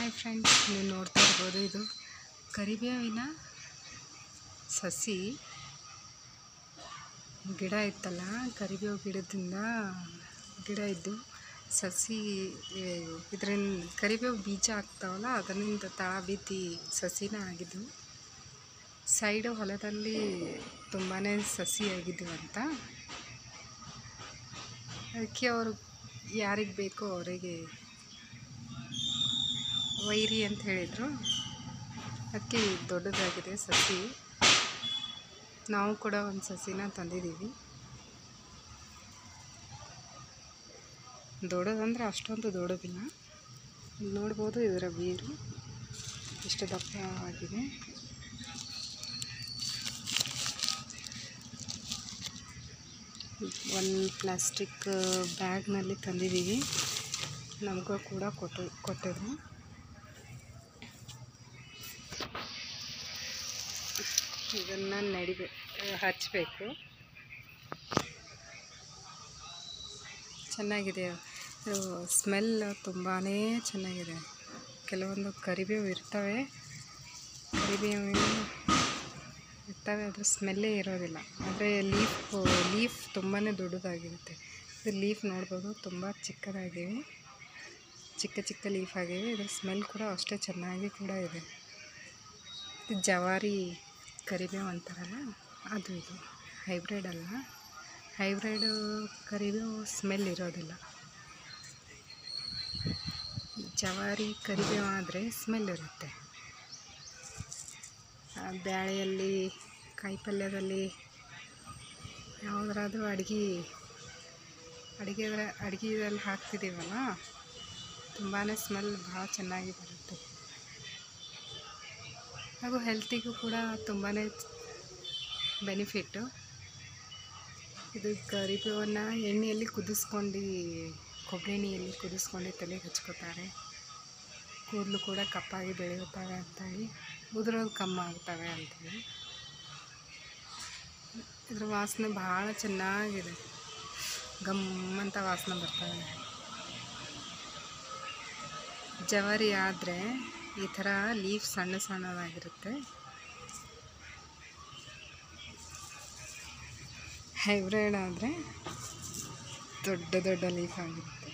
Hi friends, ನೀವು ನೋಡ್ತಾ ಇರ್ಬೋದು ಇದು ಕರಿಬೇವಿನ ಸಸಿ ಗಿಡ ಇತ್ತಲ್ಲ. ಕರಿಬೇವು ಗಿಡದಿಂದ ಗಿಡ ಇದ್ದು ಸಸಿ ಇದರಿಂದ ಕರಿಬೇವು ಬೀಜ ಆಗ್ತಾವಲ್ಲ, ಅದರಿಂದ ತಳ ಬಿದ್ದು ಸಸಿನ ಆಗಿದ್ದು. ಸೈಡು ಹೊಲದಲ್ಲಿ ತುಂಬಾ ಸಸಿ ಆಗಿದ್ದು ಅಂತ ಅದಕ್ಕೆ ಅವರು ಯಾರಿಗೆ ಬೇಕೋ ಅವರಿಗೆ ವೈರಿ ಅಂತ ಹೇಳಿದರು. ಅದಕ್ಕೆ ದೊಡ್ಡದಾಗಿದೆ ಸಸಿ. ನಾವು ಕೂಡ ಒಂದು ಸಸಿನ ತಂದಿದ್ದೀವಿ. ದೊಡ್ಡದಂದ್ರೆ ಅಷ್ಟೊಂದು ದೊಡ್ಡದಿಲ್ಲ. ನೋಡ್ಬೋದು ಇದರ ಬೇರು ಎಷ್ಟು ದಪ್ಪ ಆಗಿದೆ. ಒಂದು ಪ್ಲಾಸ್ಟಿಕ್ ಬ್ಯಾಗ್ನಲ್ಲಿ ತಂದಿದ್ದೀವಿ. ನಮಗೂ ಕೂಡ ಕೊಟ್ಟಿದ್ರು. ಇದನ್ನು ಹಚ್ಚಬೇಕು. ಚೆನ್ನಾಗಿದೆ. ಸ್ಮೆಲ್ ತುಂಬಾ ಚೆನ್ನಾಗಿದೆ. ಕೆಲವೊಂದು ಕರಿಬೇವು ಇರ್ತವೆ, ಅದ್ರ ಸ್ಮೆಲ್ಲೇ ಇರೋದಿಲ್ಲ. ಆದರೆ ಲೀಫ್ ತುಂಬಾ ದೊಡ್ಡದಾಗಿರುತ್ತೆ. ಇದು ಲೀಫ್ ನೋಡ್ಬೋದು, ತುಂಬ ಚಿಕ್ಕದಾಗಿವೆ, ಚಿಕ್ಕ ಲೀಫ್ ಆಗಿವೆ. ಇದ್ರ ಸ್ಮೆಲ್ ಕೂಡ ಅಷ್ಟೇ ಚೆನ್ನಾಗಿ ಕೂಡ ಇದೆ. ಇದು ಜವಾರಿ ಕರಿಬೇವು ಅಂತಾರಲ್ಲ, ಅದು ಇದು ಹೈಬ್ರಿಡ್ ಅಲ್ಲ. ಹೈಬ್ರಿಡ್ ಕರಿಬೇವು ಸ್ಮೆಲ್ ಇರೋದಿಲ್ಲ. ಜವಾರಿ ಕರಿಬೇವು ಆದರೆ ಸ್ಮೆಲ್ ಇರುತ್ತೆ. ಬ್ಯಾಳೆಯಲ್ಲಿ, ಕಾಯಿಪಲ್ಯದಲ್ಲಿ, ಯಾವುದರಾದ್ರೂ ಅಡುಗೆದಲ್ಲಿ ಹಾಕ್ತಿದ್ದೀವಲ್ಲ, ತುಂಬಾ ಸ್ಮೆಲ್ ಭಾಳ ಚೆನ್ನಾಗಿ ಬರುತ್ತೆ. ಹಾಗೂ ಹೆಲ್ತಿಗೂ ಕೂಡ ತುಂಬಾ ಬೆನಿಫಿಟ್ಟು. ಇದು ಕರಿಬೇವನ್ನು ಎಣ್ಣೆಯಲ್ಲಿ ಕುದಿಸ್ಕೊಂಡು, ಕೊಬ್ಬರಿ ಎಣ್ಣೆಯಲ್ಲಿ ಕುದಿಸ್ಕೊಂಡು ತಲೆಗೆ ಹಚ್ಕೋತಾರೆ. ಕೂದಲು ಕೂಡ ಕಪ್ಪಾಗಿ ಬೆಳೆಯುತ್ತವೆ ಅಂತೇಳಿ, ಉದುರೋದು ಕಮ್ಮಿ ಆಗ್ತವೆ ಅಂತೇಳಿ. ಇದ್ರ ವಾಸನೆ ಭಾಳ ಚೆನ್ನಾಗಿದೆ. ಗಮ್ಮಂತ ವಾಸನೆ ಬರ್ತವೆ. ಜವಾರಿ ಆದರೆ ಈ ಥರ ಲೀಫ್ ಸಣ್ಣದಾಗಿರುತ್ತೆ. ಹೈಬ್ರಿಡ್ ಆದರೆ ದೊಡ್ಡ ಲೀಫ್ ಆಗಿರುತ್ತೆ.